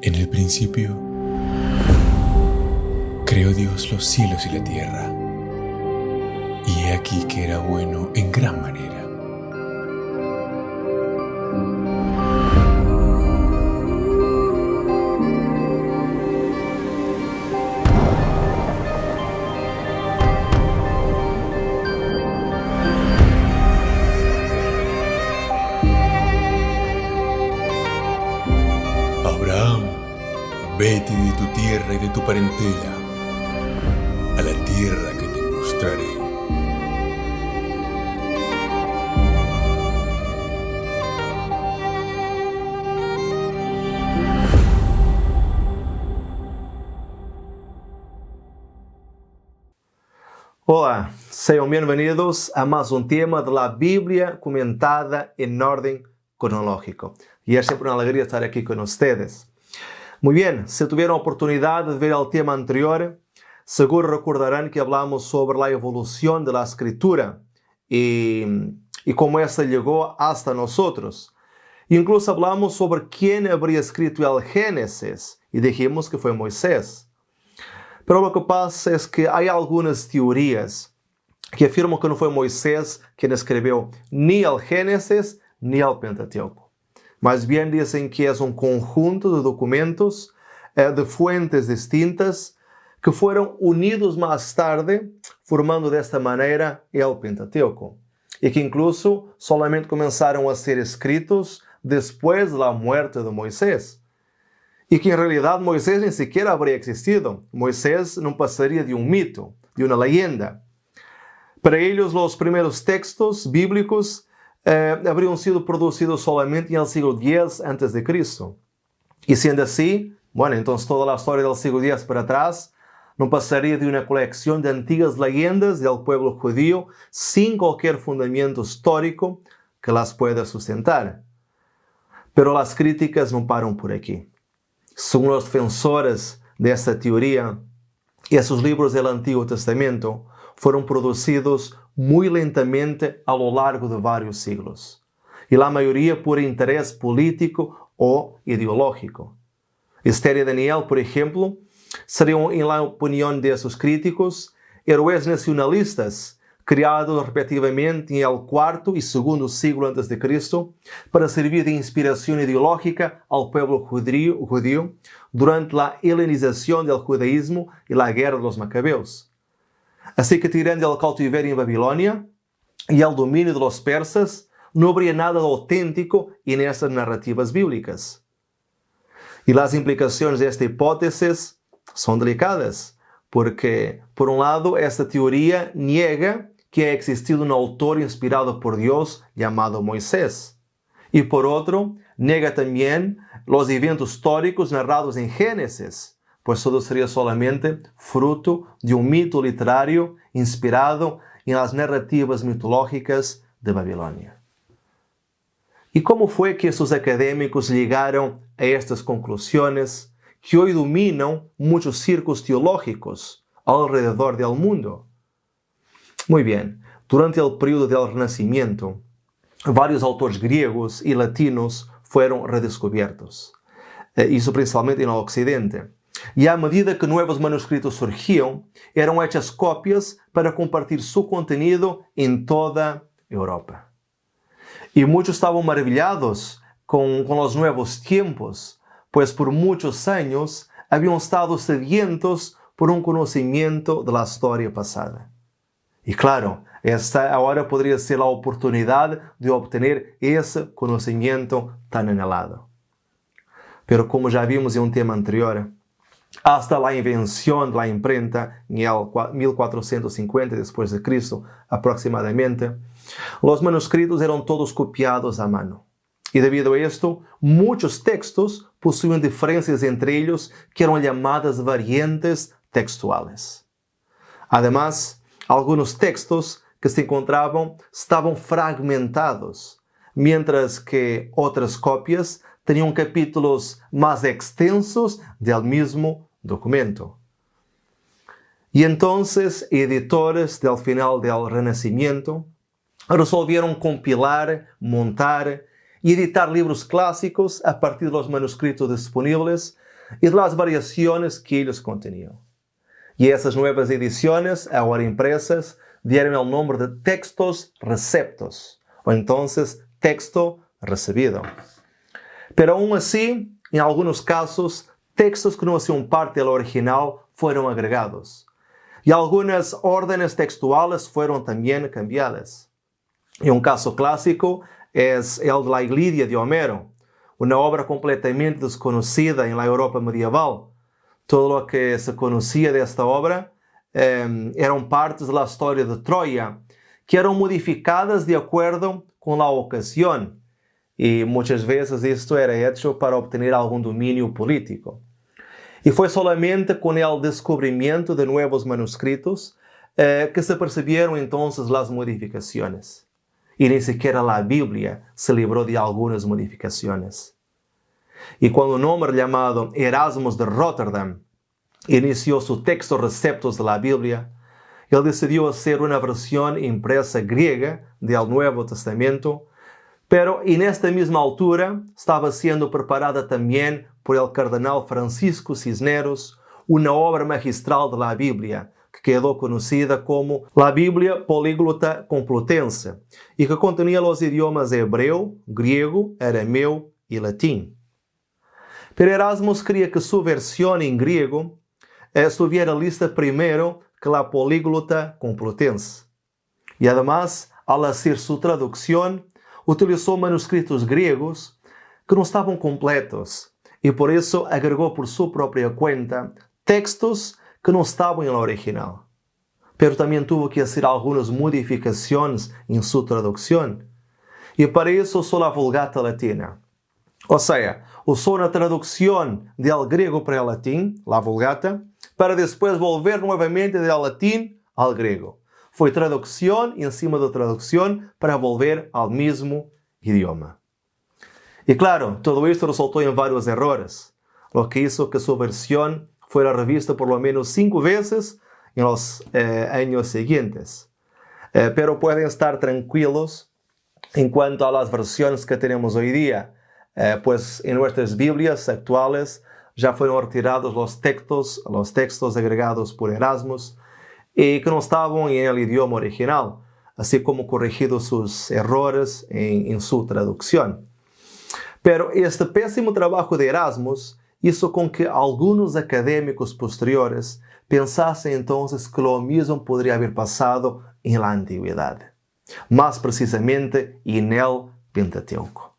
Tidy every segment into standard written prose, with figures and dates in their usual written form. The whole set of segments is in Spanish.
En el principio, creó Dios los cielos y la tierra, y he aquí que era bueno en gran manera. Abraham, vete de tu tierra y de tu parentela, a la tierra que te mostraré. Olá, sejam bem-vindos a mais um tema da Bíblia comentada em ordem cronológica. E é sempre uma alegria estar aqui com vocês. Muy bien, se tiveram a oportunidade de ver o tema anterior, seguro recordarán que hablamos sobre a evolução da Escritura e como essa chegou hasta nosotros. Incluso hablamos sobre quem habría escrito el Génesis e dijimos que foi Moisés. Pero lo que pasa es que hay algunas teorías que afirman que no fue Moisés quien escribió ni el Génesis ni el Pentateuco. Más bien dicen que es un conjunto de documentos de fuentes distintas que fueron unidos más tarde, formando de esta manera el Pentateuco. Y que incluso solamente comenzaron a ser escritos después de la muerte de Moisés. Y que en realidad Moisés ni siquiera habría existido. Moisés no pasaría de un mito, de una leyenda. Para ellos los primeros textos bíblicos habrían sido producidos solamente en el siglo X a.C. Y siendo así, bueno, entonces toda la historia del siglo X para atrás no pasaría de una colección de antiguas leyendas del pueblo judío sin cualquier fundamento histórico que las pueda sustentar. Pero las críticas no paran por aquí. Según los defensores de esta teoría, esos libros del Antiguo Testamento fueron producidos muy lentamente a lo largo de varios siglos, y la mayoría por interés político o ideológico. Esther y Daniel, por ejemplo, serían, en la opinión de esos críticos, héroes nacionalistas criados respectivamente en el IV y II siglo a.C. para servir de inspiración ideológica al pueblo judío durante la helenización del judaísmo y la guerra de los macabeos. Así que tirando el cautiverio en Babilonia y el dominio de los persas, no habría nada de auténtico en esas narrativas bíblicas. Y las implicaciones de esta hipótesis son delicadas, porque, por un lado, esta teoría niega que ha existido un autor inspirado por Dios llamado Moisés. Y por otro, niega también los eventos históricos narrados en Génesis, pues todo sería solamente fruto de un mito literario inspirado en las narrativas mitológicas de Babilonia. ¿Y cómo fue que estos académicos llegaron a estas conclusiones que hoy dominan muchos círculos teológicos alrededor del mundo? Muy bien, durante el período del Renacimiento, varios autores griegos y latinos fueron redescubiertos, eso principalmente en el Occidente. Y a medida que nuevos manuscritos surgían, eran hechas copias para compartir su contenido en toda Europa. Y muchos estaban maravillados con los nuevos tiempos, pues por muchos años habían estado sedientos por un conocimiento de la historia pasada. Y claro, esta ahora podría ser la oportunidad de obtener ese conocimiento tan anhelado. Pero como ya vimos en un tema anterior, hasta la invención de la imprenta en el 1450 después de Cristo aproximadamente, los manuscritos eran todos copiados a mano. Y debido a esto, muchos textos posuían diferencias entre ellos que eran llamadas variantes textuales. Además, algunos textos que se encontraban estaban fragmentados, mientras que otras copias tenían capítulos más extensos del mismo documento. Y entonces, editores del final del Renacimiento resolvieron compilar, montar y editar libros clásicos a partir de los manuscritos disponibles e das variações que eles continham. E essas novas edições, agora impressas, dieron el nombre de textos receptos, o entonces texto recibido. Pero aún así, en algunos casos, textos que no hacían parte del original fueron agregados. Y algunas órdenes textuales fueron también cambiadas. Y un caso clásico es el de la Ilíada de Homero, una obra completamente desconocida en la Europa medieval. Todo lo que se conocía de esta obra eran partes de la historia de Troya, que eran modificadas de acuerdo con la ocasión. Y muchas veces esto era hecho para obtener algún dominio político. Y fue solamente con el descubrimiento de nuevos manuscritos que se percibieron entonces las modificaciones. Y ni siquiera la Biblia se libró de algunas modificaciones. Y cuando un hombre llamado Erasmus de Rotterdam inició su texto Receptos de la Biblia, él decidió hacer una versión impresa griega del Nuevo Testamento, pero en esta misma altura estaba siendo preparada también por el cardenal Francisco Cisneros una obra magistral de la Biblia, que quedó conocida como la Biblia Políglota Complutense, y que contenía los idiomas hebreo, griego, arameo y latín. Pero Erasmus quería que su versión en griego estuviera lista primero que la Políglota Complutense. Y además, al hacer su traducción, utilizó manuscritos griegos que no estaban completos y por eso agregó por su propia cuenta textos que no estaban en el original. Pero también tuvo que hacer algunas modificaciones en su traducción. Y para eso usó la Vulgata Latina. O sea, usó una traducción del griego para el latín, la Vulgata, para después volver nuevamente del latín al griego. Fue traducción encima de traducción para volver al mismo idioma. Y claro, todo esto resultó en varios errores, lo que hizo que su versión fuera revista por lo menos 5 veces en los años siguientes. Pero pueden estar tranquilos en cuanto a las versiones que tenemos hoy día, pues en nuestras Biblias actuales ya fueron retirados los textos agregados por Erasmus y que no estaban en el idioma original, así como corregidos sus errores en su traducción. Pero este pésimo trabajo de Erasmus hizo con que algunos académicos posteriores pensasen entonces que lo mismo podría haber pasado en la antigüedad, más precisamente en el Pentateuco.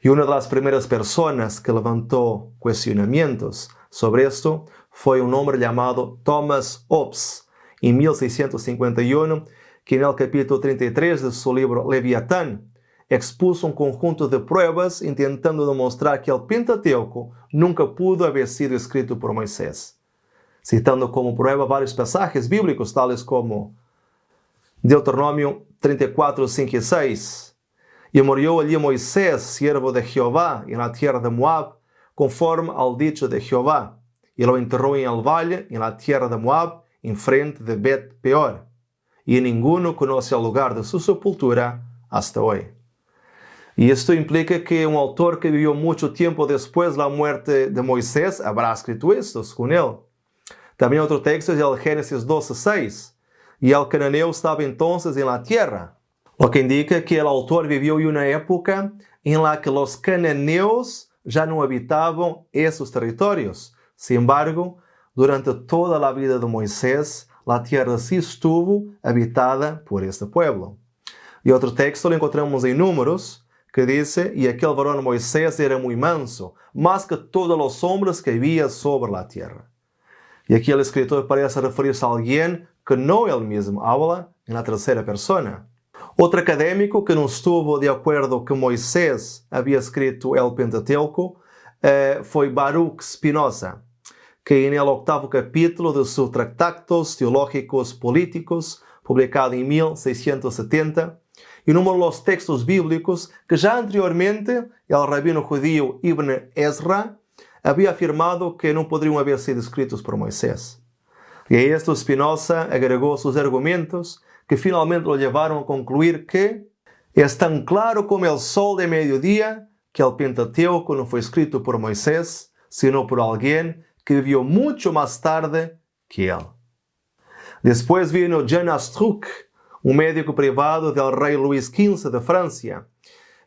Y una de las primeras personas que levantó cuestionamientos sobre esto fue un hombre llamado Thomas Hobbes, en 1651, que en el capítulo 33 de su libro Leviatán expuso un conjunto de pruebas intentando demostrar que el Pentateuco nunca pudo haber sido escrito por Moisés, citando como prueba varios pasajes bíblicos tales como Deuteronomio 34, 5 y 6. Y murió allí Moisés, siervo de Jehová, en la tierra de Moab, conforme al dicho de Jehová, y lo enterró en el valle, en la tierra de Moab, en frente de Bet Peor. Y ninguno conoce el lugar de su sepultura hasta hoy. Y esto implica que un autor que vivió mucho tiempo después de la muerte de Moisés habrá escrito esto con él. También otro texto es el Génesis 12, 6. Y el cananeo estaba entonces en la tierra, lo que indica que el autor vivió en una época en la que los cananeos ya no habitaban esos territorios. Sin embargo, durante toda la vida de Moisés, la tierra sí estuvo habitada por este pueblo. Y otro texto lo encontramos en Números, que dice, y aquel varón Moisés era muy manso, más que todos los hombres que había sobre la tierra. Y aquí el escritor parece referirse a alguien que no él mismo habla en la tercera persona. Otro académico que no estuvo de acuerdo que Moisés había escrito el Pentateuco fue Baruch Spinoza, que en el 8º capítulo de sus Tractatos Teológicos Políticos, publicado en 1670, enumeró los textos bíblicos que ya anteriormente el rabino judío Ibn Ezra había afirmado que no podrían haber sido escritos por Moisés. Y a esto Spinoza agregó sus argumentos que finalmente lo llevaron a concluir que es tan claro como el sol de mediodía que el Pentateuco no fue escrito por Moisés, sino por alguien que vivió mucho más tarde que él. Después vino Jean Astruc, un médico privado del rey Luis XV de Francia.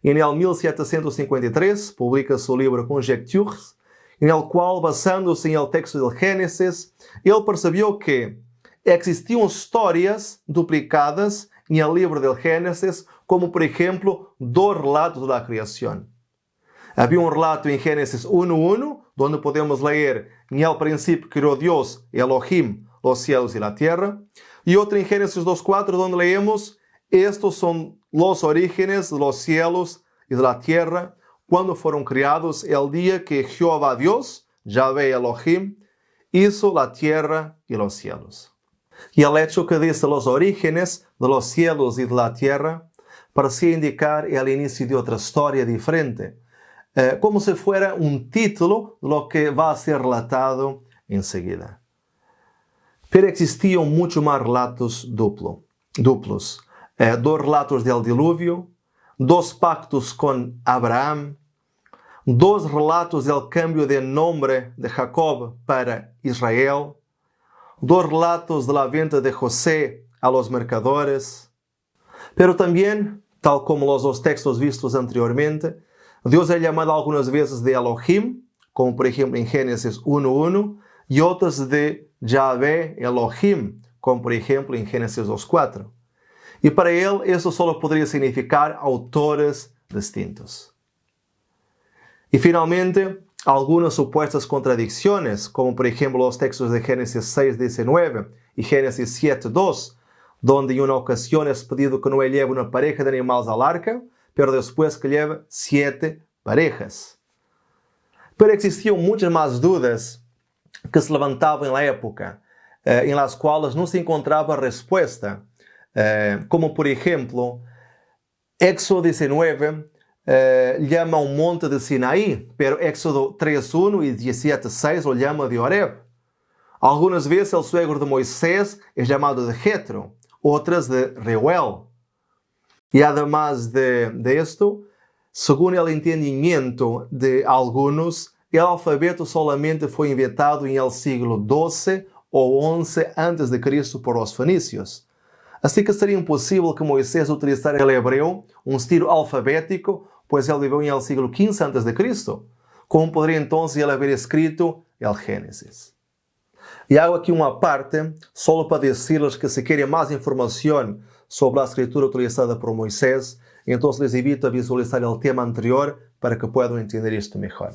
En el 1753 publica su libro Conjectures, en el cual, basándose en el texto del Génesis, él percibió que existiam histórias duplicadas em el livro del Génesis, como por exemplo, dois relatos da criação. Havia um relato em Gênesis 1:1, onde podemos ler: "En el princípio criou Deus, Elohim, os cielos e a terra", e outro em Gênesis 2:4, onde leemos: "Estos são os orígenes de los cielos e de la tierra, quando foram criados el dia que Jehová Deus, Yahvé Elohim, hizo la tierra y los cielos". Y el hecho que dice los orígenes de los cielos y de la tierra parecía indicar el inicio de otra historia diferente, como si fuera un título de lo que va a ser relatado enseguida. Pero existían muchos más relatos duplos. Dos relatos del diluvio, dos pactos con Abraham, dos relatos del cambio de nombre de Jacob para Israel, dos relatos de la venta de José a los mercadores. Pero también, tal como los dos textos vistos anteriormente, Dios es llamado algunas veces de Elohim, como por ejemplo en Génesis 1:1, y otras de Yahvé Elohim, como por ejemplo en Génesis 2:4. Y para él eso solo podría significar autores distintos. Y finalmente, algunas supuestas contradicciones, como por ejemplo los textos de Génesis 6:19 y Génesis 7:2, donde en una ocasión es pedido que Noé lleve una pareja de animales al arca, pero después que lleve 7 parejas. Pero existían muchas más dudas que se levantaban en la época, en las cuales no se encontraba respuesta, como por ejemplo, Éxodo 19 llama un monte de Sinaí, pero Éxodo 3:1 y 17:6 lo llama de Horeb. Algunas veces el suegro de Moisés es llamado de Jetro, otras de Reuel. Y además de esto, según el entendimiento de algunos, el alfabeto solamente fue inventado en el siglo XII o XI a.C. por los fenicios. Así que sería imposible que Moisés utilizara el hebreo, un estilo alfabético, pues él vivió en el siglo XV a.C. ¿Cómo podría entonces él haber escrito el Génesis? Y hago aquí una parte solo para decirles que si quieren más información sobre la escritura utilizada por Moisés, entonces les invito a visualizar el tema anterior para que puedan entender esto mejor.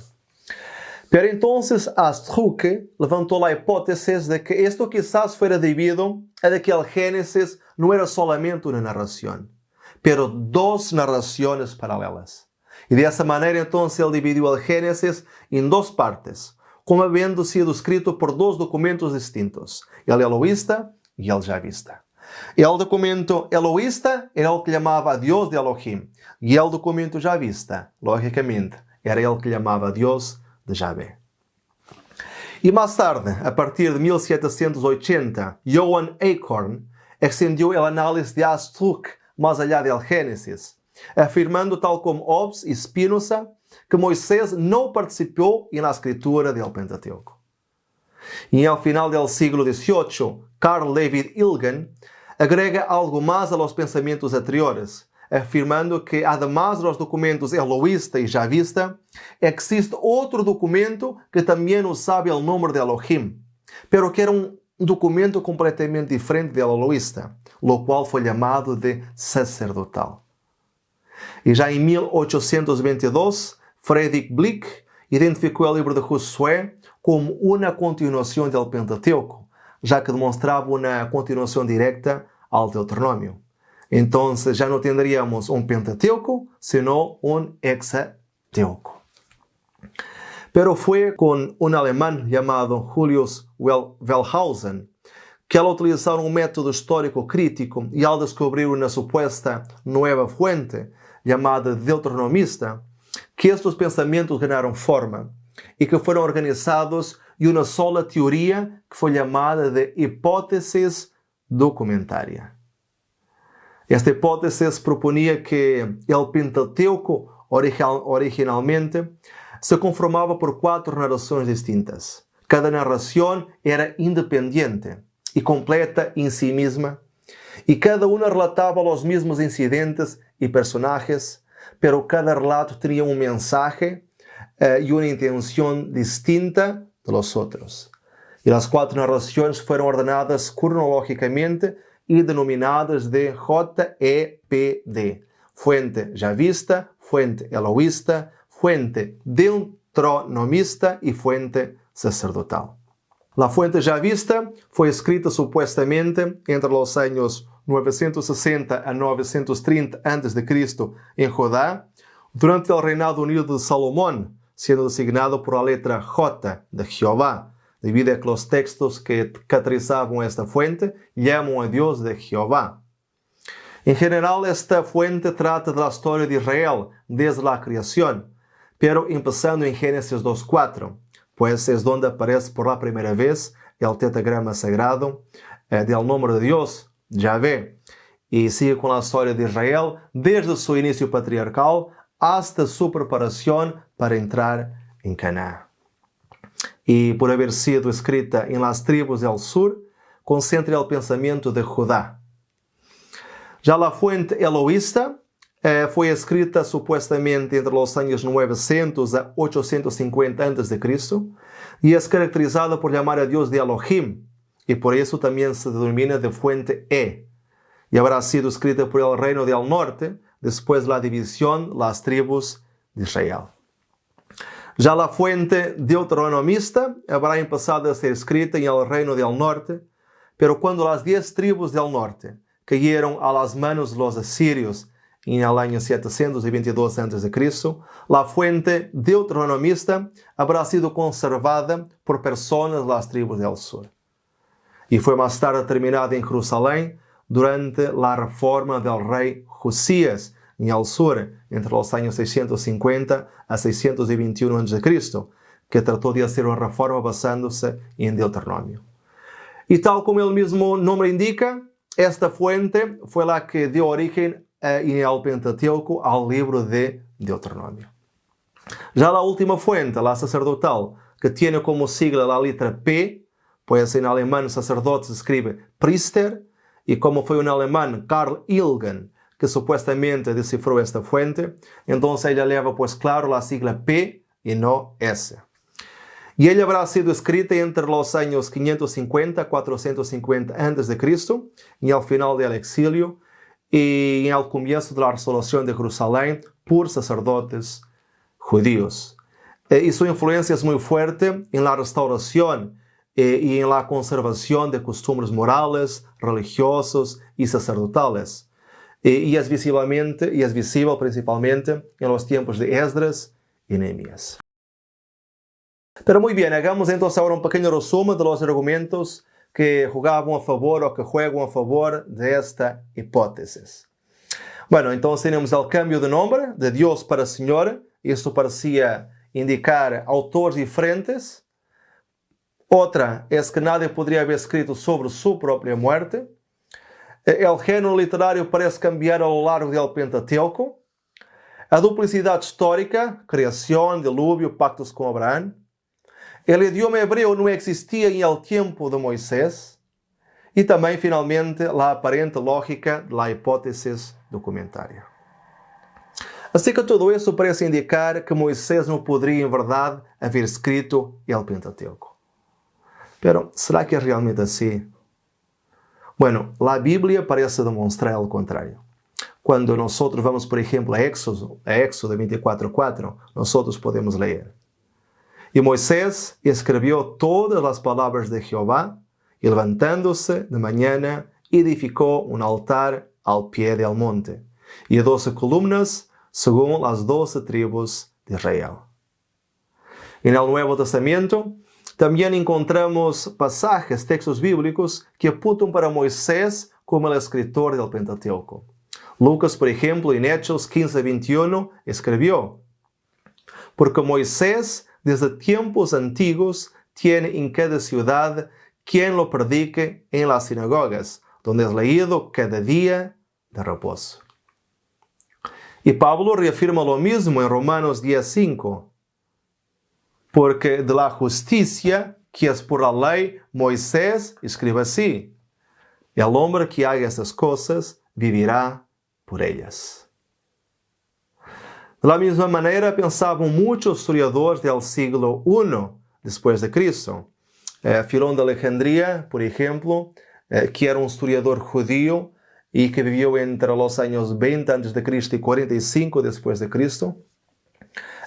Pero entonces Astruc levantó la hipótesis de que esto quizás fuera debido a de que el Génesis no era solamente una narración, pero dos narraciones paralelas. Y de esa manera entonces él dividió el Génesis en dos partes, como habiendo sido escrito por dos documentos distintos, el Elohista y el Yahvista. El documento Elohista era el que llamaba a Dios de Elohim, y el documento Yahvista, lógicamente, era el que llamaba a Dios de Yahvé. Y más tarde, a partir de 1780, Johann Acorn extendió el análisis de Astruc más allá del Génesis, afirmando, tal como Hobbes y Spinoza, que Moisés no participó en la escritura del Pentateuco. Y al final del siglo XVIII, Carl David Ilgen agrega algo más a los pensamientos anteriores, afirmando que, además de los documentos Elohista y Yahvista, existe otro documento que también usaba el nombre de Elohim, pero que era un documento completamente diferente del Elohista, lo cual fue llamado de sacerdotal. Y ya en 1822, Friedrich Blick identificó el libro de Josué como una continuación del Pentateuco, ya que demostraba una continuación directa al Deuteronomio. Entonces ya no tendríamos un Pentateuco, sino un Hexateuco. Pero fue con un alemán llamado Julius Wellhausen que al utilizar un método histórico crítico y al descubrir una supuesta nueva fuente llamada deuteronomista, que estos pensamientos ganaron forma y que fueron organizados en una sola teoría que fue llamada de hipótesis documentaria. Esta hipótesis proponía que el Pentateuco originalmente se conformaba por 4 narrações distintas. Cada narração era independente e completa em si mesma, e cada uma relatava os mesmos incidentes e personagens, pero cada relato tinha um mensagem e uma intenção distinta de los outros. E as 4 narrações foram ordenadas cronologicamente e denominadas de JEPD, fuente javista, fuente eloísta, fuente deuteronomista e fuente sacerdotal. A fuente javista foi escrita supuestamente entre os anos 960 a 930 a.C. em Judá, durante o reinado unido de Salomão, sendo designado por a letra J de Jehová, debido a que os textos que caracterizavam esta fuente chamam a Deus de Jehová. Em geral, esta fuente trata da história de Israel desde a criação, pero empezando em Gênesis 2:4, pues es donde aparece por la primera vez el tetragrama sagrado del nombre de Dios, Yahvé, y sigue con la historia de Israel desde su inicio patriarcal hasta su preparación para entrar en Canaán. Y por haber sido escrita en las tribus del sur, concentra el pensamiento de Judá. Ya la fuente eloísta foi escrita supuestamente entre os anos 900 a 850 a.C. e é caracterizada por chamar a Deus de Elohim, e por isso também se denomina de fuente E, e habrá sido escrita por el reino del norte, depois da divisão das tribos de Israel. Já a fuente deuteronomista habrá empezado a ser escrita em el reino del norte, pero quando as 10 tribos del norte cayeron a las manos de los asirios en el año 722 a.C., la fuente deuteronomista habrá sido conservada por personas de las tribus del sur. Y fue más tarde terminada en Jerusalén durante la reforma del rey Josías en el sur, entre los años 650 a 621 a.C., que trató de hacer una reforma basándose en Deuteronomio. Y tal como el mismo nombre indica, esta fuente fue la que dio origen en el Pentateuco al libro de Deuteronomio. Ya la última fuente, la sacerdotal, que tiene como sigla la letra P, pues en alemán sacerdote se escribe Priester, y como fue un alemán, Karl Ilgen, que supuestamente descifró esta fuente, entonces ella lleva pues claro la sigla P y no S. Y ella habrá sido escrita entre los años 550 a 450 a.C., en el final del exilio, y en el comienzo de la restauración de Jerusalén por sacerdotes judíos. Y su influencia es muy fuerte en la restauración y en la conservación de costumbres morales, religiosos y sacerdotales. Y es visible principalmente en los tiempos de Esdras y Nehemías. Pero muy bien, hagamos entonces ahora un pequeño resumen de los argumentos que jugaban a favor o que juegan a favor de esta hipótesis. Bueno, entonces tenemos el cambio de nombre de Dios para Señor. Esto parecía indicar autores diferentes. Otra es que nadie podría haber escrito sobre su propia muerte. El género literario parece cambiar a lo largo del Pentateuco. A duplicidade histórica, criação, dilúvio, pactos com Abraão. O idioma hebreu não existia em el tempo de Moisés. E também, finalmente, a aparente lógica da hipótese documentária. Assim que tudo isso parece indicar que Moisés não poderia, em verdade, haver escrito el Pentateuco. Pero, será que é realmente assim? Bueno, a Bíblia parece demonstrar o contrário. Quando nós vamos, por exemplo, a Éxodo 24:4, nós podemos ler: E Moisés escreveu todas as palavras de Jeová, e levantando-se de manhã, edificou um altar ao pé del monte, e 12 columnas, segundo as 12 tribos de Israel. E no Nuevo Testamento, também encontramos pasajes, textos bíblicos, que apuntam para Moisés como el escritor del Pentateuco. Lucas, por exemplo, em Hechos 15:21, escreveu: Porque Moisés, desde tiempos antiguos, tiene en cada ciudad quien lo predique en las sinagogas, donde es leído cada día de reposo. Y Pablo reafirma lo mismo en Romanos 10:5. porque de la justicia que es por la ley, Moisés escribe así: el hombre que haga estas cosas vivirá por ellas. De la misma manera pensaban muchos historiadores del siglo I después de Cristo. Filón de Alejandría, por ejemplo, que era un historiador judío y que vivió entre los años 20 a.C. y 45 después de Cristo,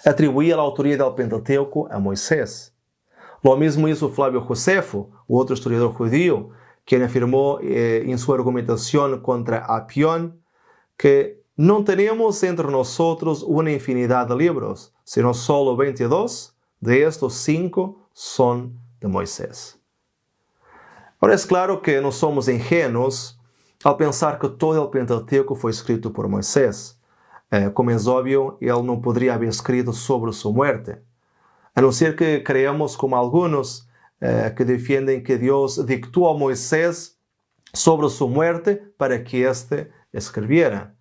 atribuía la autoría del Pentateuco a Moisés. Lo mismo hizo Flavio Josefo, otro historiador judío, quien afirmó en su argumentación contra Apión que no tenemos entre nosotros una infinidad de libros, sino solo 22, de estos 5 son de Moisés. Ahora es claro que no somos ingenuos al pensar que todo el Pentateuco fue escrito por Moisés. Como es obvio, él no podría haber escrito sobre su muerte, a no ser que creamos como algunos que defienden que Dios dictó a Moisés sobre su muerte para que éste escribiera.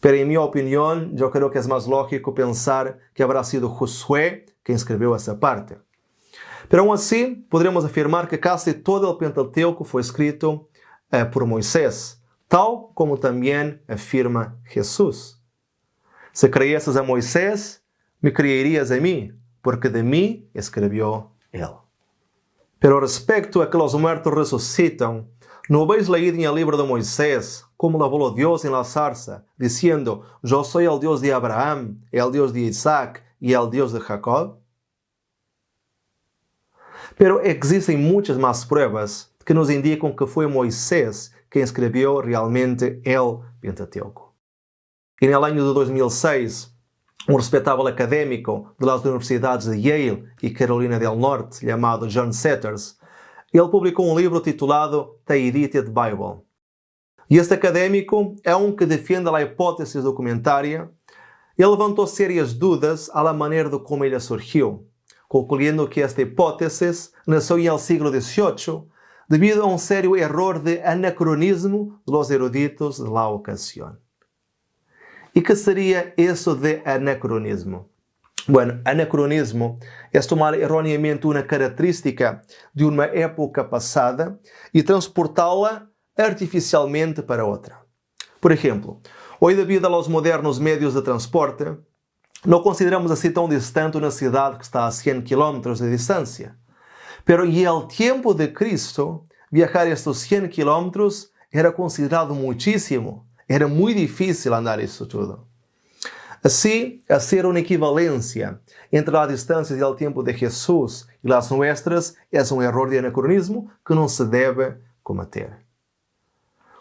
Pero en mi opinión, yo creo que es más lógico pensar que habrá sido Josué quien escribió esa parte. Pero aún así, podríamos afirmar que casi todo el Pentateuco fue escrito por Moisés, tal como también afirma Jesús. Si creyeses a Moisés, me creerías a mí, porque de mí escribió él. Pero respecto a que los muertos resucitan, ¿no habéis leído en el libro de Moisés cómo le habló Dios en la zarza, diciendo: yo soy el Dios de Abraham, el Dios de Isaac y el Dios de Jacob? Pero existen muchas más pruebas que nos indican que fue Moisés quien escribió realmente el Pentateuco. En el año de 2006, un respetable académico de las universidades de Yale y Carolina del Norte, llamado John Setters, él publicó un libro titulado The Edited Bible. Y este académico, aunque defiende la hipótesis documentaria, ele levantou serias dúvidas a la manera de como ella surgiu, concluyendo que esta hipótesis nació en el siglo XVIII debido a un serio error de anacronismo de los eruditos de la ocasión. ¿Y qué sería eso de anacronismo? Bueno, anacronismo es tomar erróneamente una característica de una época pasada y transportarla artificialmente para otra. Por ejemplo, hoy debido a los modernos medios de transporte, no consideramos así tan distante una ciudad que está a 100 kilómetros de distancia. Pero en el tiempo de Cristo, viajar estos 100 kilómetros era considerado muchísimo. Era muy difícil andar eso todo. Así, hacer una equivalencia entre la distancia del tiempo de Jesús y las nuestras es un error de anacronismo que no se debe cometer.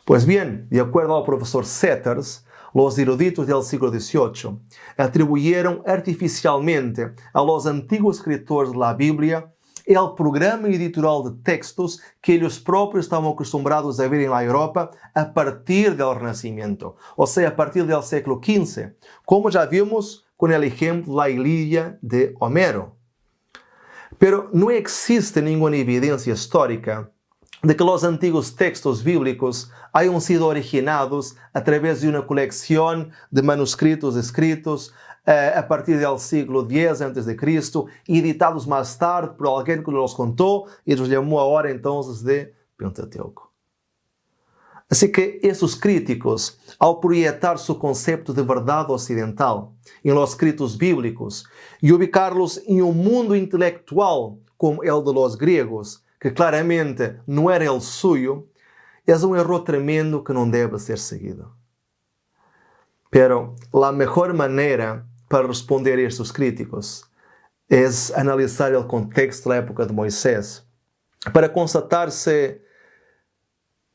Pues bien, de acuerdo al profesor Setters, los eruditos del siglo XVIII atribuyeron artificialmente a los antiguos escritores de la Biblia el programa editorial de textos que ellos propios estaban acostumbrados a ver en la Europa a partir del Renacimiento, o sea, a partir del siglo XV, como ya vimos con el ejemplo la Ilíada de Homero. Pero no existe ninguna evidencia histórica de que los antiguos textos bíblicos hayan sido originados a través de una colección de manuscritos escritos a partir del siglo X a.C., editados más tarde por alguien que los contó y los llamó ahora entonces de Pentateuco. Así que esos críticos, al proyectar su concepto de verdad occidental en los escritos bíblicos y ubicarlos en un mundo intelectual como el de los griegos, que claramente no era el suyo, es un error tremendo que no debe ser seguido. Pero la mejor manera para responder a estos críticos es analizar el contexto de la época de Moisés para constatar si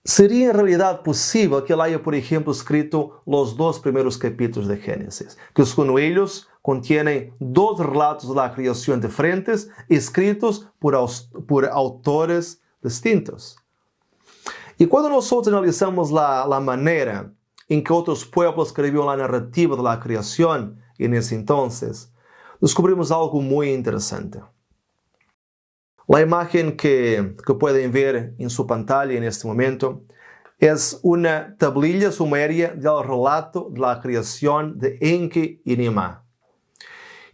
sería en realidad posible que él haya, por ejemplo, escrito los 2 primeros capítulos de Génesis, que según ellos contienen 2 relatos de la creación diferentes escritos por autores distintos. Y cuando nosotros analizamos la manera en que otros pueblos escribieron la narrativa de la creación en ese entonces, descubrimos algo muy interesante. La imagen que pueden ver en su pantalla en este momento es una tablilla sumeria del relato de la creación de Enki y Nimá.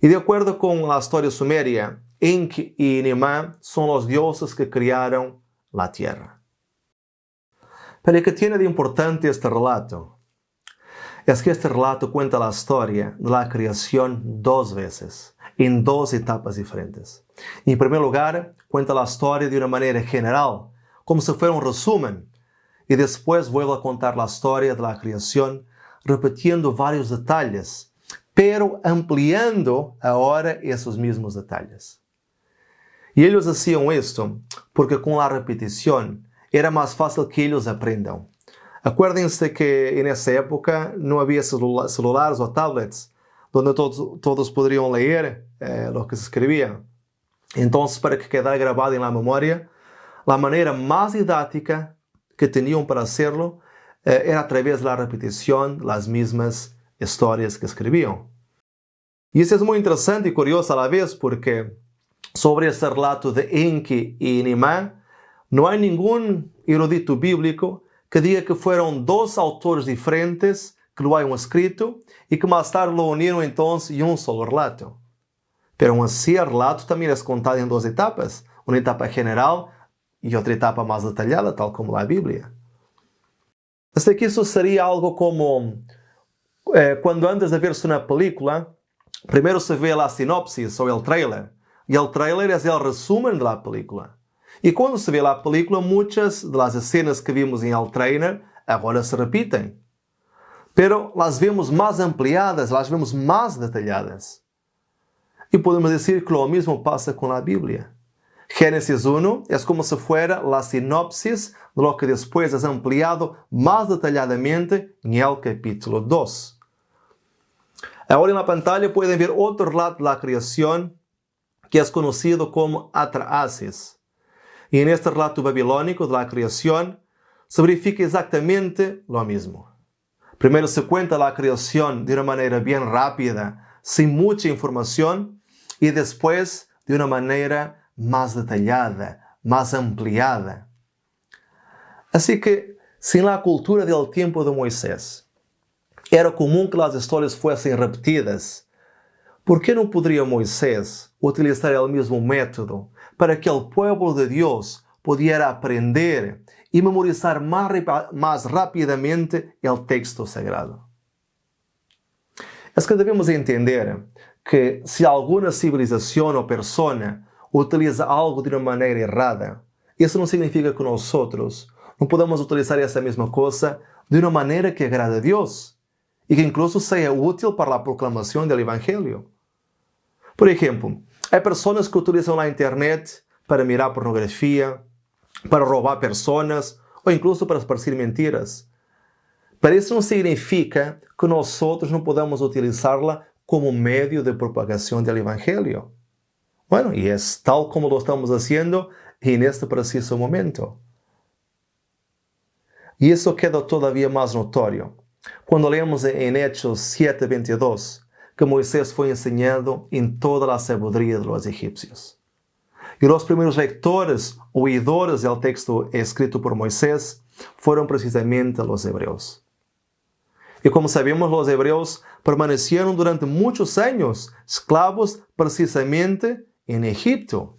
Y de acuerdo con la historia sumeria, Enki y Nimá son los dioses que crearon la tierra. Pero ¿qué tiene de importante este relato? Es que este relato cuenta la historia de la creación dos veces, en dos etapas diferentes. En primer lugar, cuenta la historia de una manera general, como si fuera un resumen, y después vuelve a contar la historia de la creación, repitiendo varios detalles, pero ampliando ahora esos mismos detalles. Y ellos hacían esto porque con la repetición era más fácil que ellos aprendan. Acuérdense que en esa época no había celulares o tablets donde todos podrían leer lo que se escribía. Entonces, para que quedara grabado en la memoria, la manera más didáctica que tenían para hacerlo era a través de la repetición de las mismas historias que escribían. Y eso es muy interesante y curioso a la vez porque sobre este relato de Enki y Nimá no hay ningún erudito bíblico que diga que fueron dos autores diferentes que lo hayan escrito y que más tarde lo unieron entonces en un solo relato. Pero aún así el relato también es contado en dos etapas, una etapa general y otra etapa más detallada, tal como la Biblia. Así que eso sería algo como cuando antes de verse una película, primero se ve la sinopsis o el trailer, y el trailer es el resumen de la película. Y cuando se ve la película, muchas de las escenas que vimos en el trailer agora se repiten. Pero las vemos más ampliadas, las vemos más detalladas. Y podemos decir que lo mismo pasa con la Biblia. Génesis 1 es como si fuera la sinopsis de lo que después es ampliado más detalladamente en el capítulo 2. Ahora en la pantalla pueden ver otro relato de la creación que es conocido como Atrahasis. Y en este relato babilónico de la creación se verifica exactamente lo mismo. Primero se cuenta la creación de una manera bien rápida, sin mucha información, y después de una manera más detallada, más ampliada. Así que, si en la cultura del tiempo de Moisés era común que las historias fuesen repetidas, ¿por qué no podría Moisés utilizar el mismo método para que el pueblo de Dios pudiera aprender y memorizar más rápidamente el texto sagrado? Es que debemos entender que si alguna civilización o persona utiliza algo de una manera errada, eso no significa que nosotros no podemos utilizar esa misma cosa de una manera que agrade a Dios y que incluso sea útil para la proclamación del Evangelio. Por ejemplo, hay personas que utilizan la internet para mirar pornografía, para robar personas o incluso para esparcir mentiras. Pero eso no significa que nosotros no podamos utilizarla como medio de propagación del Evangelio. Bueno, y es tal como lo estamos haciendo en este preciso momento. Y eso queda todavía más notorio cuando leemos en Hechos 7:22 que Moisés fue enseñado en toda la sabiduría de los egipcios. Y los primeros lectores, oidores del texto escrito por Moisés, fueron precisamente los hebreos. Y como sabemos, los hebreos permanecieron durante muchos años esclavos precisamente en Egipto.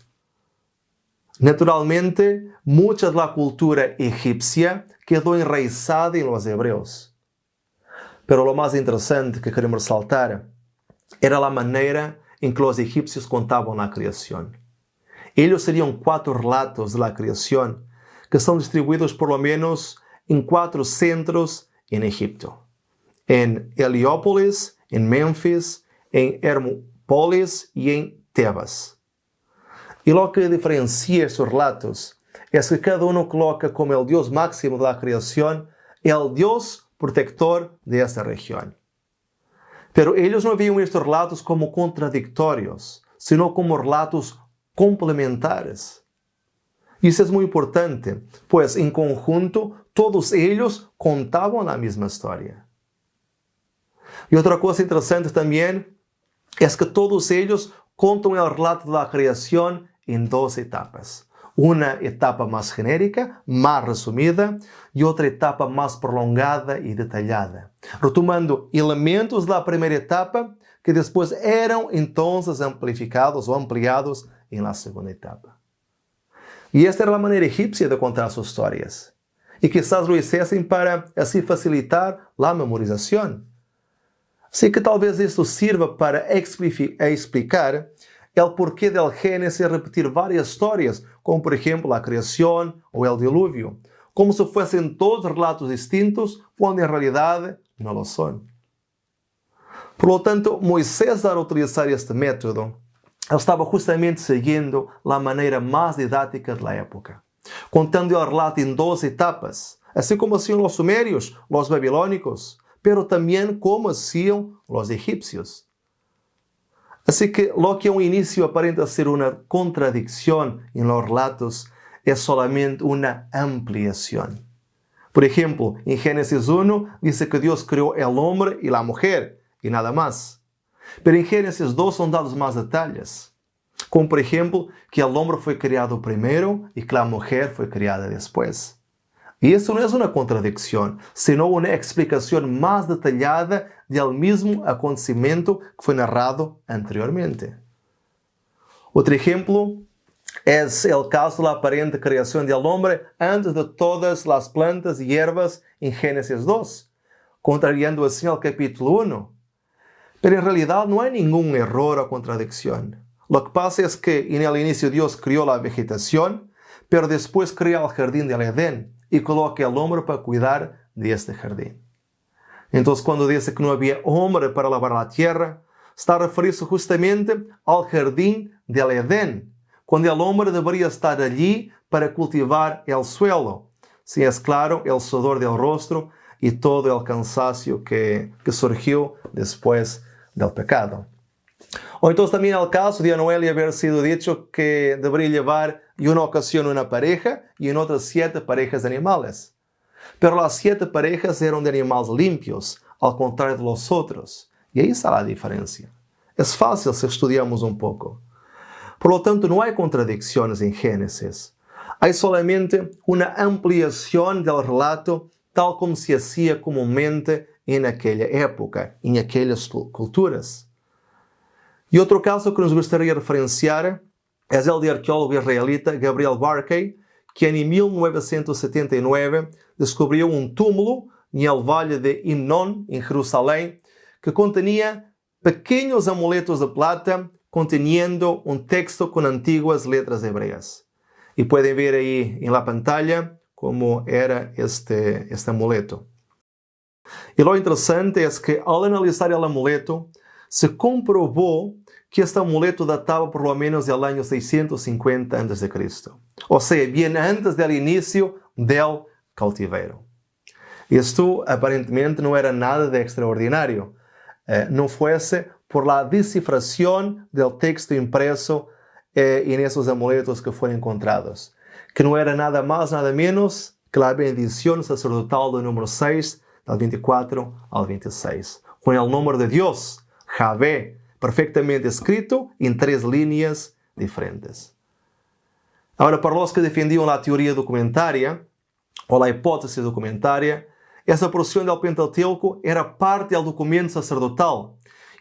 Naturalmente, mucha de la cultura egipcia quedó enraizada en los hebreos. Pero lo más interesante que queremos resaltar era la manera en que los egipcios contaban la creación. Ellos serían 4 relatos de la creación que son distribuidos por lo menos en 4 centros en Egipto. En Heliópolis, en Memphis, en Hermópolis y en Tebas. Y lo que diferencia estos relatos es que cada uno coloca como el Dios máximo de la creación el Dios protector de esta región. Pero ellos no veían estos relatos como contradictorios, sino como relatos complementares. Y eso es muy importante, pues en conjunto todos ellos contaban la misma historia. Y otra cosa interesante también es que todos ellos contan el relato de la creación en 2 etapas. Una etapa más genérica, más resumida, y otra etapa más prolongada y detallada, retomando elementos de la primera etapa que después eran entonces amplificados o ampliados en la segunda etapa. Y esta era la manera egipcia de contar sus historias. Y quizás lo hiciesen para así facilitar la memorización. Así que tal vez esto sirva para explicar el porqué del Génesis repetir varias historias, como por ejemplo la creación o el diluvio, como si fuesen todos relatos distintos, cuando en realidad no lo son. Por lo tanto, Moisés, al utilizar este método, él estaba justamente siguiendo la manera más didáctica de la época, contando el relato en 2 etapas, así como hacían los sumerios, los babilónicos, pero también como hacían los egipcios. Así que lo que a un inicio aparenta ser una contradicción en los relatos es solamente una ampliación. Por ejemplo, en Génesis 1 dice que Dios creó el hombre y la mujer, y nada más. Pero en Génesis 2 son dados más detalles, como por ejemplo que el hombre fue creado primero y que la mujer fue creada después. Y eso no es una contradicción, sino una explicación más detallada del mismo acontecimiento que fue narrado anteriormente. Otro ejemplo es el caso de la aparente creación del hombre antes de todas las plantas y hierbas en Génesis 2, contrariando así el capítulo 1. Pero en realidad no hay ningún error o contradicción. Lo que pasa es que en el inicio Dios creó la vegetación, pero después creó el jardín del Edén y coloca al hombre para cuidar de este jardín. Entonces, cuando dice que no había hombre para lavar la tierra, está refiriéndose justamente al jardín del Edén, cuando el hombre debería estar allí para cultivar el suelo, si es claro, el sudor del rostro y todo el cansancio que surgió después del pecado. O entonces también el caso de Noé haber sido dicho que debería llevar en una ocasión una pareja y en otras 7 parejas de animales. Pero las 7 parejas eran de animales limpios, al contrario de los otros. Y ahí está la diferencia. Es fácil si estudiamos un poco. Por lo tanto, no hay contradicciones en Génesis. Hay solamente una ampliación del relato tal como se hacía comúnmente en aquella época, en aquellas culturas. Y otro caso que nos gustaría referenciar es el de arqueólogo israelita Gabriel Barkey, quien en 1979 descubrió un túmulo en el valle de Himnón, en Jerusalén, que contenía pequeños amuletos de plata conteniendo un texto con antiguas letras hebreas. Y pueden ver ahí en la pantalla cómo era este amuleto. Y lo interesante es que al analizar el amuleto, se comprobó que este amuleto databa por lo menos del año 650 a.C. O sea, bien antes del inicio del cautiverio. Esto aparentemente no era nada de extraordinario, no fuese por la descifración del texto impreso en esos amuletos que fueron encontrados, que no era nada más, nada menos que la bendición sacerdotal del número 6, del 24 al 26, con el nombre de Dios, Javé, perfectamente escrito en 3 líneas diferentes. Ahora, para los que defendían la teoría documentaria, o la hipótesis documentaria, esa porción del Pentateuco era parte del documento sacerdotal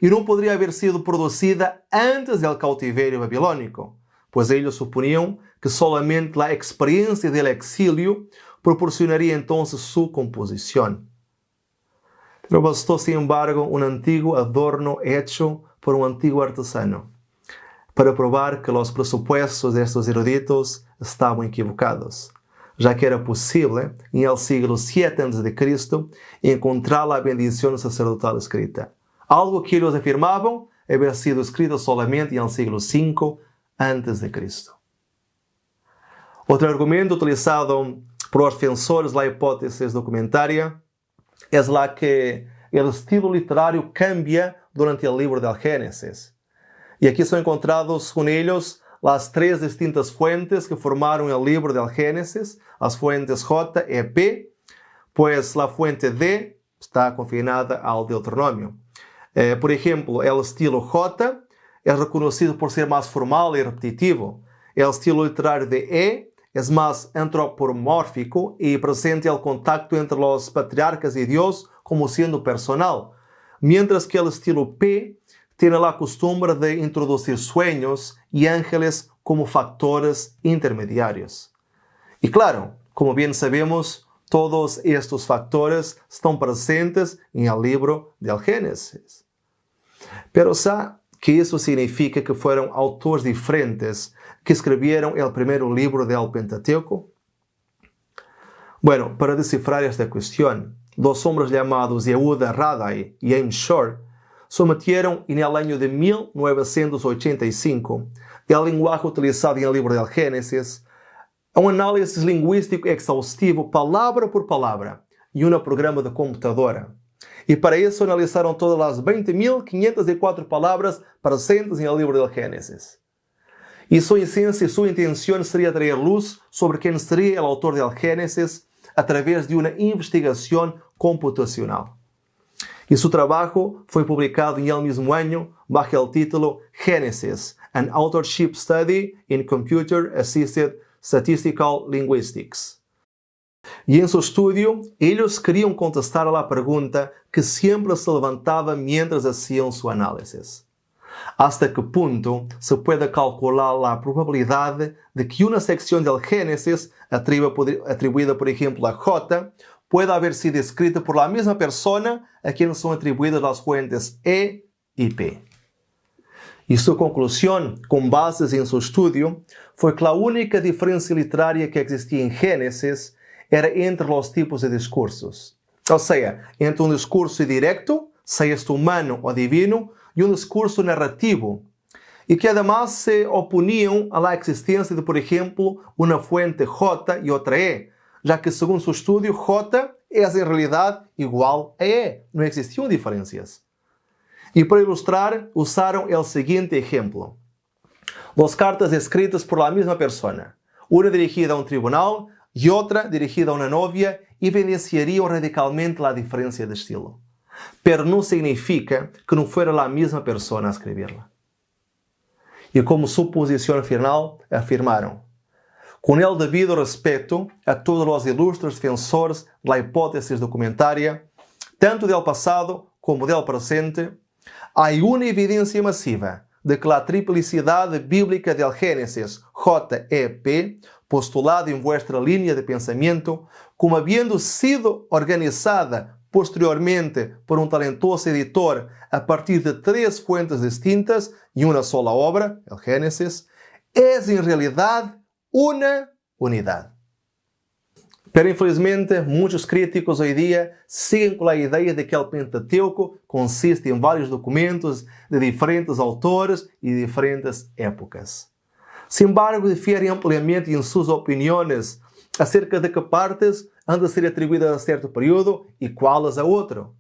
y no podría haber sido producida antes del cautiverio babilónico, pues ellos suponían que solamente la experiencia del exilio proporcionaría entonces su composición. Pero bastó, sin embargo, un antiguo adorno hecho por un antiguo artesano para probar que los presupuestos de estos eruditos estaban equivocados, ya que era posible, en el siglo 7 a.C., encontrar la bendición sacerdotal escrita, algo que ellos afirmaban haber sido escrito solamente en el siglo 5 a.C. Otro argumento utilizado por los defensores de la hipótesis documentaria es la que el estilo literario cambia durante el libro del Génesis. Y aquí son encontrados con ellos las 3 distintas fuentes que formaron el libro del Génesis, las fuentes J y P, pues la fuente D está confinada al Deuteronomio. Por ejemplo, el estilo J es reconocido por ser más formal y repetitivo. El estilo literario de E es más antropomórfico y presenta el contacto entre los patriarcas y Dios como siendo personal, mientras que el estilo P tiene la costumbre de introducir sueños y ángeles como factores intermediarios. Y claro, como bien sabemos, todos estos factores estão presentes en el libro del Génesis. Pero ¿sabe que isso significa que fueron autores diferentes que escrevieron el primer libro del Pentateuco? Bueno, para descifrar esta cuestión, dos hombres llamados Yehuda Radai y James Shore sometieron en el año de 1985 el lenguaje utilizado en el libro del Génesis a un análisis lingüístico exhaustivo, palabra por palabra, y un programa de computadora. Y para eso analizaron todas las 20.504 palabras presentes en el libro del Génesis. Y su esencia y su intención sería traer luz sobre quién sería el autor del Génesis a través de una investigación computacional. Y su trabajo fue publicado en el mismo año bajo el título Genesis, an Authorship Study in Computer Assisted Statistical Linguistics. Y en su estudio, ellos querían contestar a la pregunta que siempre se levantaba mientras hacían su análisis. ¿Hasta qué punto se puede calcular la probabilidad de que una sección del Génesis, atribuida por ejemplo a J, pueda haber sido escrita por la misma persona a quien son atribuidas las fuentes E y P? Y su conclusión, con bases en su estudio, fue que la única diferencia literaria que existía en Génesis era entre los tipos de discursos. O sea, entre un discurso directo, sea este humano o divino, y un discurso narrativo, y que además se oponían a la existencia de, por ejemplo, una fuente J y otra E, ya que según su estudio, J es en realidad igual a E, no existían diferencias. Y para ilustrar, usaron el siguiente ejemplo. Dos cartas escritas por la misma persona, una dirigida a un tribunal y otra dirigida a una novia, evidenciarían radicalmente la diferencia de estilo. Pero no significa que no fuera la misma persona a escribirla. Y como suposición final, afirmaron: con el debido respeto a todos los ilustres defensores de la hipótesis documentaria, tanto del pasado como del presente, hay una evidencia masiva de que la triplicidad bíblica del Génesis JEP, postulada en vuestra línea de pensamiento, como habiendo sido organizada posteriormente por un talentoso editor a partir de 3 fuentes distintas y una sola obra, el Génesis, es en realidad una unidad. Pero infelizmente muchos críticos hoy día siguen con la idea de que el Pentateuco consiste en varios documentos de diferentes autores y diferentes épocas. Sin embargo, difieren ampliamente en sus opiniones acerca de qué partes han de ser atribuidas a cierto período y cuáles a otro.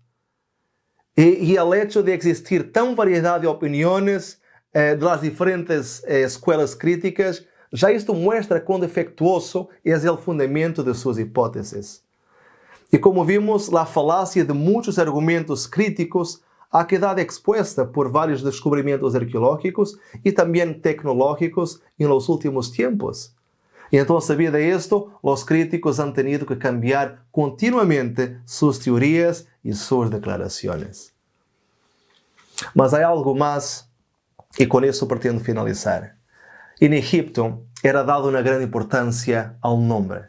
Y el hecho de existir tan variedad de opiniones de las diferentes escuelas críticas, ya esto muestra cuán defectuoso es el fundamento de sus hipótesis. Y como vimos, la falacia de muchos argumentos críticos ha quedado expuesta por varios descubrimientos arqueológicos y también tecnológicos en los últimos tiempos. Y entonces, debido a esto, los críticos han tenido que cambiar continuamente sus teorías y sus declaraciones. Mas hay algo más, y con eso pretendo finalizar. En Egipto era dada una gran importancia al nombre.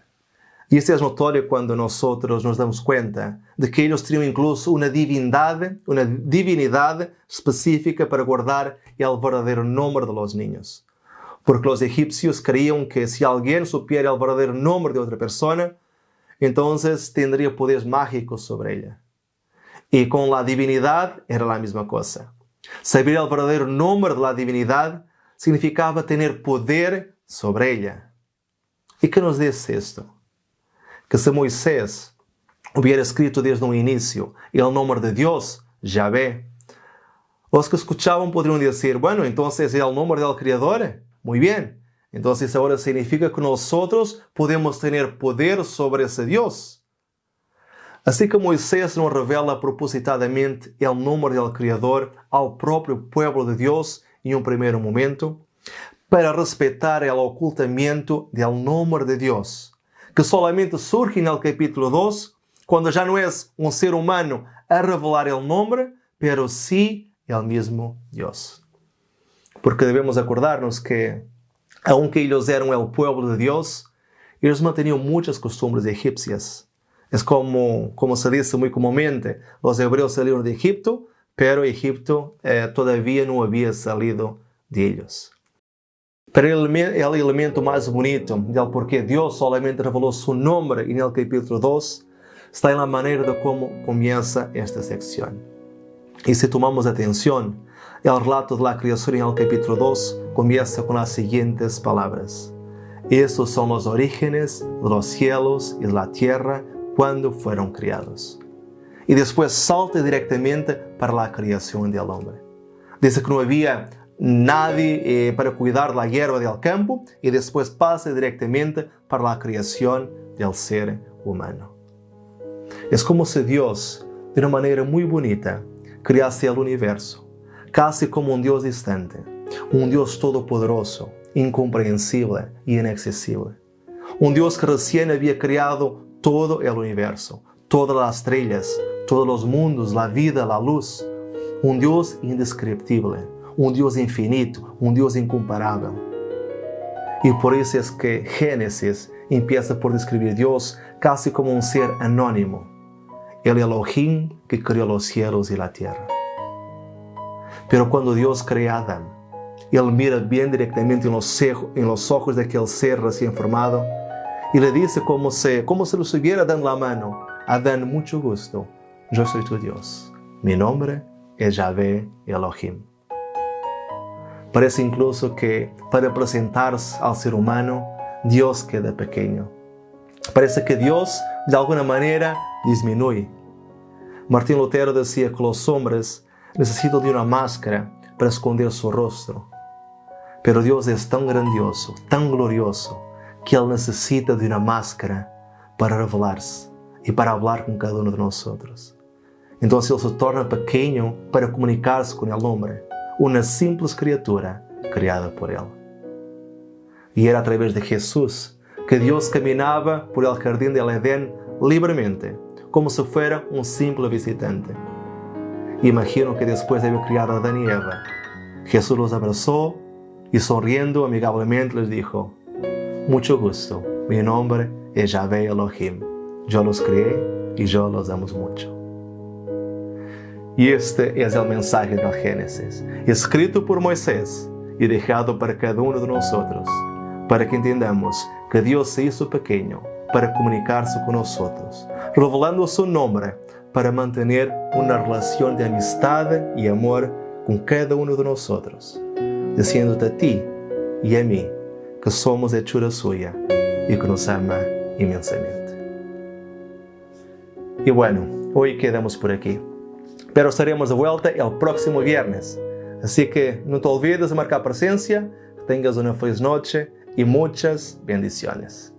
Y esto es notorio cuando nosotros nos damos cuenta de que ellos tenían incluso una divinidad específica para guardar el verdadero nombre de los niños. Porque los egipcios creían que si alguien supiera el verdadero nombre de otra persona, entonces tendría poderes mágicos sobre ella. Y con la divinidad era la misma cosa. Saber el verdadero nombre de la divinidad significaba tener poder sobre ella. ¿Y qué nos dice esto? Que si Moisés hubiera escrito desde un inicio el nombre de Dios, Yahvé, los que escuchaban podrían decir: bueno, entonces es el nombre del Creador. Muy bien, entonces ahora significa que nosotros podemos tener poder sobre ese Dios. Así que Moisés nos revela propositadamente el nombre del Creador al propio pueblo de Dios en un primer momento, para respetar el ocultamiento del nombre de Dios, que solamente surge en el capítulo 2, cuando ya no es un ser humano a revelar el nombre, pero sí el mismo Dios. Porque debemos acordarnos que Aunque ellos eran el pueblo de Dios, ellos mantenían muchas costumbres egipcias. Es como se dice muy comúnmente, los hebreos salieron de Egipto, pero Egipto todavía no había salido de ellos. Pero el elemento más bonito del por qué Dios solamente reveló su nombre en el capítulo 2 está en la manera de cómo comienza esta sección. Y si tomamos atención, el relato de la creación en el capítulo 2 comienza con las siguientes palabras. Estos son los orígenes de los cielos y de la tierra cuando fueron creados. Y después salta directamente para la creación del hombre. Dice que no había nadie para cuidar la hierba del campo y después pasa directamente para la creación del ser humano. Es como si Dios, de una manera muy bonita, crease el universo, casi como un Dios distante, un Dios todopoderoso, incomprensible y inaccesible. Un Dios que recién había creado todo el universo, todas las estrellas, todos los mundos, la vida, la luz. Un Dios indescriptible, un Dios infinito, un Dios incomparable. Y por eso es que Génesis empieza por describir a Dios casi como un ser anónimo, el Elohim que creó los cielos y la tierra. Pero cuando Dios crea a Adán, Él mira bien directamente en los ojos de aquel ser recién formado y le dice como si le estuviera dando la mano: Adán, mucho gusto, yo soy tu Dios. Mi nombre es Yahvé Elohim. Parece incluso que para presentarse al ser humano, Dios queda pequeño. Parece que Dios, de alguna manera, disminuye. Martín Lutero decía que los hombres necesitan de una máscara para esconder su rostro. Pero Dios es tan grandioso, tan glorioso, que Él necesita de una máscara para revelarse y para hablar con cada uno de nosotros. Entonces Él se torna pequeño para comunicarse con el hombre, una simple criatura creada por Él. Y era a través de Jesús que Dios caminaba por el jardín del Edén libremente, como si fuera un simple visitante. Imagino que después de haber criado a Adán y Eva, Jesús los abrazó y sonriendo amigablemente les dijo: mucho gusto, mi nombre es Yahvé Elohim. Yo los creé y yo los amo mucho. Y este es el mensaje del Génesis, escrito por Moisés y dejado para cada uno de nosotros, para que entendamos que Dios se hizo pequeño para comunicarse con nosotros, revelando su nombre para mantener una relación de amistad y amor con cada uno de nosotros, diciéndote a ti y a mí que somos hechura suya y que nos ama inmensamente. Y bueno, hoy quedamos por aquí, pero estaremos de vuelta el próximo viernes. Así que no te olvides de marcar presencia, que tengas una feliz noche y muchas bendiciones.